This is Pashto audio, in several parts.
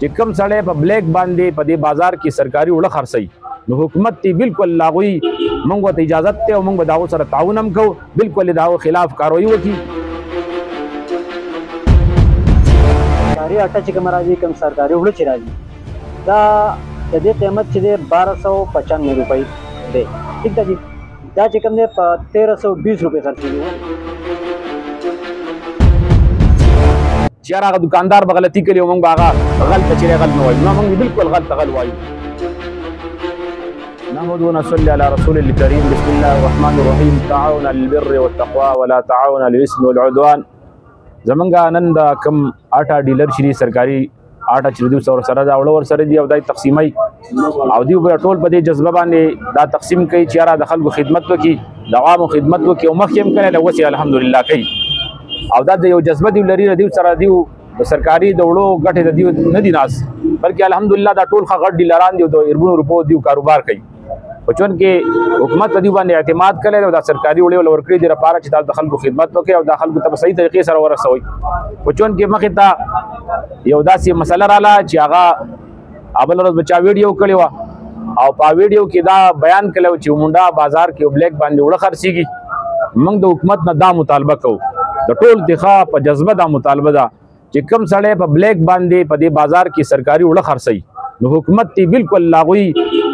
چې کم سړی په بلیک باندې په دې بازار کې سرکاري وړه خرڅي نو حکومت تی بالکل لاغوي موږ ته اجازه ته او موږ به داو سره تعاون هم کوو بالکل داو خلاف کاروایی وکړي. سرکاري آټا چې کوم راځي کوم سرکاري وړه چې راځي دا د دې قیمت چې دی 1295 روپۍ دی ٹھیک ده جی دا چې کوم دی په 1320 روپۍ خرڅېږي چې هغه دکاندار به غلطي کړي او موږ به هغه غلطه چې غلط نه وایو نو موږ بالکل غلطه غل وایو. نحمد ونصلي على رسول الكريم. بسم الله الرحمن الرحيم. تعاون على البر والتقوى ولا تعاون على الاثم والعدوان. زمونږه نن د کم آټا ډیلر شری سرکاري آټا چې دوی سره دا وړ سره دی او دای تقسیمای او دی په ټول په دې جذبه باندې دا تقسیم کوي چې را د خلکو خدمت وکي د عوامو خدمت وکي او مخکې هم کړي له وسی الحمدلله کوي او دا د یو جذبه دی لري دی سره دی د سرکاري د وړو غټه د دی نه دی ناس بلکې الحمدلله دا ټول غټ ډیلران دی د اربونو روپو دی کاروبار کوي په چون کې حکومت په دې باندې اعتماد کړي او دا سرکاري وړي ول ورکړي د لپاره چې د خلکو خدمت وکړي او د خلکو ته په صحیح طریقې سره ورسوي. په چون کې مخې ته یو داسې مسله رااله چې هغه ابل ورځ بچا ویډیو کړی و او په ویډیو کې دا بیان کړو چې مونډا بازار کې بلیک باندې وړه خرڅيږي. موږ د حکومت نه دا مطالبه کوو د ټول دغه په جذبه دا مطالبه ده چې کم سړی په بلیک باندې په دې بازار کې سرکاري وړه خرڅي نو حکومت تی بالکل لاغوي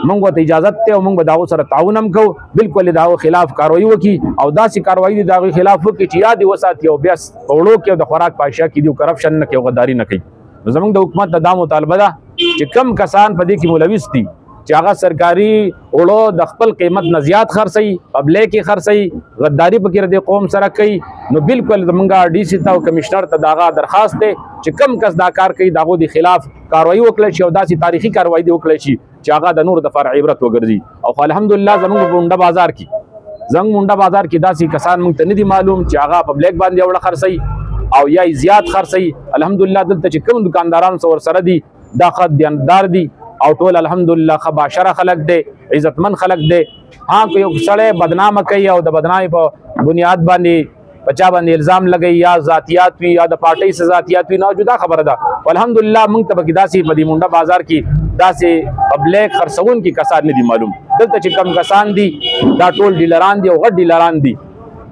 موږ ته اجازه ته او موږ به داو سره تعاون هم کوو بالکل داو خلاف کاروایی وکي او داسې کاروایی د داغي خلاف وکي چې یاد وساتي او بیا وړو کې د خوراک پاشا کې دی کرپشن نه کوي غداری نه کوي. زموږ د حکومت د مطالبه ده چې کم کسان په دې کې ملوث دي چې هغه سرکاري وړو د خپل قیمت نه زیات خرڅي پبلک کې خرڅي غداری پکې د قوم سره کوي نو بالکل زمونږ ډي سي ته او کمشنر ته داغه درخواست ده چې کم کس دا کار کوي داغو د خلاف کاروایی وکړي شي او داسې تاریخي کاروایی دی وکړي شي چې هغه د نور د فرع عبرت وګرځي. او الحمدلله زمونږ مونډه بازار کې داسې کسان مونږ ته نه دي معلوم چې هغه پبلک باندې وړه خرڅي او یا زیات خرڅي. الحمدلله دلته چې کوم دکانداران سره دي دا خد دیندار دي او ټول الحمدلله خباشره خلق دي عزتمن خلق دي. ها کو یو سړی بدنامه کوي او د بدنامي په بنیاد باندې بچا باندې الزام لګي یا ذاتيات وي یا د پارټي سره ذاتيات وي نو جدا خبره ده. الحمدلله موږ ته بګی داسي په دې مونډه بازار کې داسې پبلک خرڅون کې کسان نه دي معلوم. دلته چې کم کسان دي دا ټول ډیلران دي او غټ ډیلران دي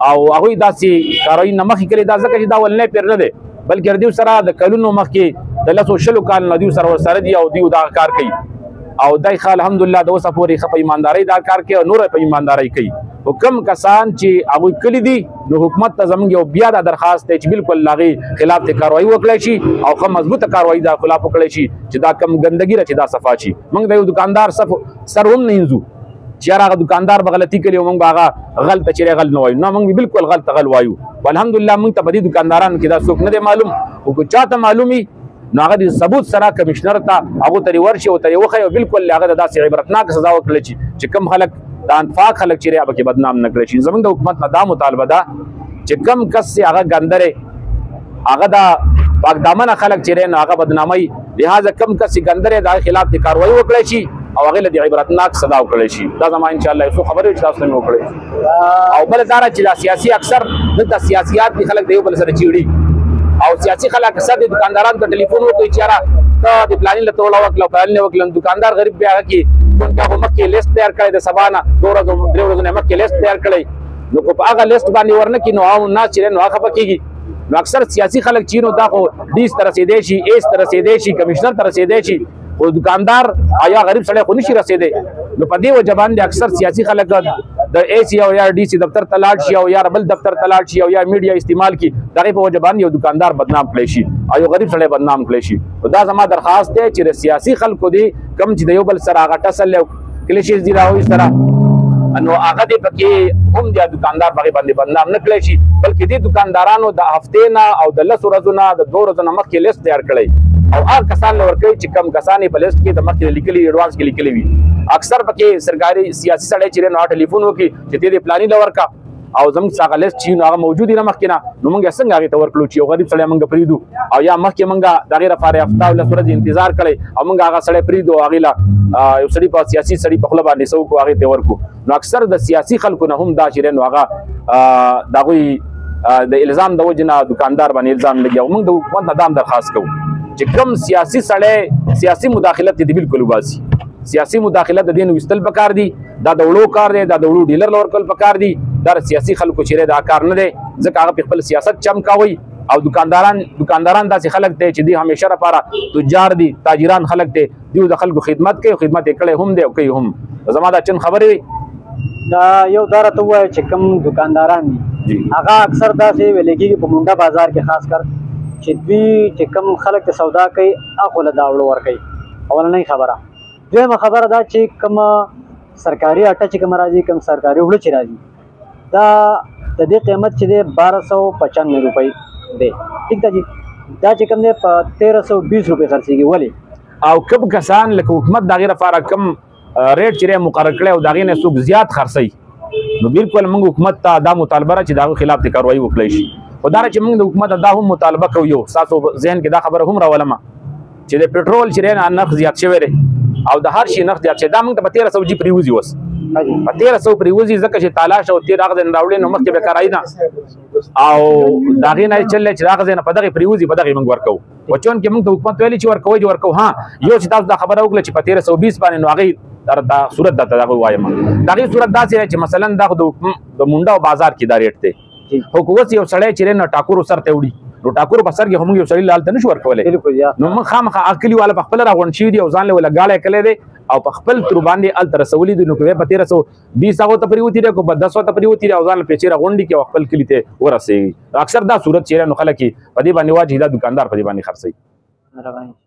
او هغه داسې کاروي نه مخې کړي دا ځکه چې دا ولنه پیر نه دي بلکې دیو سره د کلونو مخکې د لاسو شلو کال نه دیو سره دي او دیو دا کار کوي او دای خال الحمدلله د اوسه پورې خپې ایمانداري دا کار کوي او نور په ایمانداري کوي. حکم کسان چې هغه کلی دي نو حکومت ته زموږ یو بیا د درخواست دی چې بالکل لاغي خلاف ته کاروایی وکړي شي او خو مضبوطه کاروایی دا خلاف وکړي شي چې دا کم ګندګي رچ دا صفا شي. موږ د یو دکاندار سر هم نه انځو چې هغه دکاندار بغلطي کوي او موږ هغه غلط چې غلط نه وایو نو موږ بالکل غلط غل وایو. والحمدلله موږ ته په دې دکاندارانو کې دا څوک نه دی معلوم او کو چاته معلومي نو هغه د ثبوت سره کمشنر ته هغه تری ورشي او تری وخی او بالکل هغه داسې عبرتناک سزا وکړي چې کم خلک د انفاق خلک چې هغه کې بدنام نه کړي شي. زموږ د حکومت نه دا مطالبه ده چې کم کس هغه ګندره هغه دا پاک دامن خلک چې نه هغه بدنامي لہذا کم کس ګندره د خلاف د کاروایی وکړي شي او هغه د عبرتناک سزا وکړي شي. دا زما ان شاء الله یو خبره چې تاسو نه وکړي او بل دا چې سیاسي اکثر د سیاسيات د خلک دی بل سره چیړي او سیاسي خلک اکثر د دکاندارانو ته ټلیفون وکړي چې را ته د پلانینګ له توړه وکړه پلانینګ وکړه دکاندار غریب بیا کی هغه مکه لیست تیار کړی د سبانه دوه ورځې مکه لیست تیار کړی نو په هغه لیست باندې ورنه کې نو ناس چې نو هغه پکېږي نو اکثر سیاسي خلک چینو دا خو دیس تر رسیدې شي ایس تر رسیدې شي کمشنر تر رسیدې شي او دکاندار آیا غریب سړی خو نشي رسیدې نو په دې وجه باندې اکثر سیاسي خلک د اے سی او یا ډي سي دفتر تلاړ شي او یا بل دفتر تلاړ شي او یا میډیا استعمال کی دغه په وجه باندې یو دکاندار بدنام کړي شي او یو غریب سړی بدنام کړي شي. دا زما درخواست دی چې سیاسي خلکو دی کم چې د یو بل سره هغه ټسل کلیشز دی راوي سره انو هغه دې پکې هم د دکاندار باندې بدنام نه کړي شي بلکې دې دکاندارانو د هفته نه او د 10 ورځې نه د 2 ورځې مخکې لیست تیار کړي او هر کسان لور کوي چې کم کسان په لیست کې د مخکې لیکلي ایڈوانس کې لیکلي وي. اکثر پکې سرکاري سیاسي سړی چې نو ټلیفون وکي چې دې پلاني لور کا او زموږ څنګه لیست چې هغه موجود نه مخکې نه نو موږ څنګه هغه ته ورکړو چې یو غریب سړی موږ پریدو او یا مخکې موږ د غیر فارغ افتا ول سره انتظار کړي او موږ هغه سړی پریدو هغه لا یو سړی په سیاسي سړی په خپل باندې سو کو هغه ته ورکو نو اکثر د سیاسي خلکو نه هم دا چې نو هغه دغه د الزام د وجنه دکاندار باندې الزام لګي او موږ د حکومت نه درخواست کوو چې کوم سیاسي سړی سیاسي مداخلت دې بالکل وباسي سیاسي مداخلت د دین وستل پکار دي دا د وړو کار دی دا د وړو ډیلر لور کول پکار دي دا سیاسي خلکو چیرې دا کار نه دی ځکه هغه خپل سیاست چمکاوي او دکانداران داسې خلک دي چې دوی همیشه لپاره تجار دي تاجران خلک دي دوی د خلکو خدمت کوي خدمت یې کړی هم دی او کوي هم زما دا چن خبرې وي دا یو دا راته ووایه چې کوم دکانداران دي هغه اکثر داسې ویل کېږي په مونډه بازار کې خاص کر چې دوی چې کوم خلک ته سودا کوي هغه له دا وړو ورکوي اولنۍ خبره دویمه خبره دا چې کوم سرکاري اټه چې کوم راځي کوم سرکاري وړو چې راځي دا د دې قیمت چې دی 1295 روپۍ دی ټیک ده جی دا چې کوم دی په 1320 روپۍ خرڅېږي ولې او کوم کسان لکه حکومت د هغې لپاره کوم ریټ چې مقرر کړی او د هغې نه څوک زیات خرڅوي نو بالکل موږ حکومت ته دا مطالبه ده چې د هغو خلاف د کاروایي وکړی شي خو دا چې موږ د حکومت دا هم مطالبه کوو یو ستاسو ذهن کې دا خبره هم راولمه چې د پټرول چې نرخ زیات شوی دی او د هر شي نرخ زیات شوی دا موږ ته په 1300 جی پرېوځي اوس په 1300 پرېوځي ځکه چې تالاش او تیر هغه ځای راوړي نو مخکې به کارایي نه او د هغې نه چللی چې هغه ځای نه په دغې پرېوځي په دغې موږ ورکوو خو چون کې موږ ته حکومت ویلي چې ورکوئ ها یو چې تاسو دا خبره وکړه چې په 1320 باندې نو هغې دا صورت درته دغه وایم د هغې صورت داسې دی چې مثلا دا خو د مونډه او بازار کې دا ریټ دی خو که اوس یو سړی چې نه ټاکورو سر ته وړي نو ټاکورو په سر کې خو موږ یو سړي هلته نشو ورکولی نو موږ خامخا هغه کلیواله په خپله راغونډ شوي دي او ځان له له ګاړی کلی دی او په خپل تر باندې هلته رسولي دي نو که په 1320 هغو ته پرېوتي دی که په 10 ته پرېوتي دی او ځان له پیسې راغونډي کړي او خپل کلي ته ورسېږي اکثر دا صورت چې نو خلک په دې باندې واجي دا دکاندار په دې باندې خرڅوي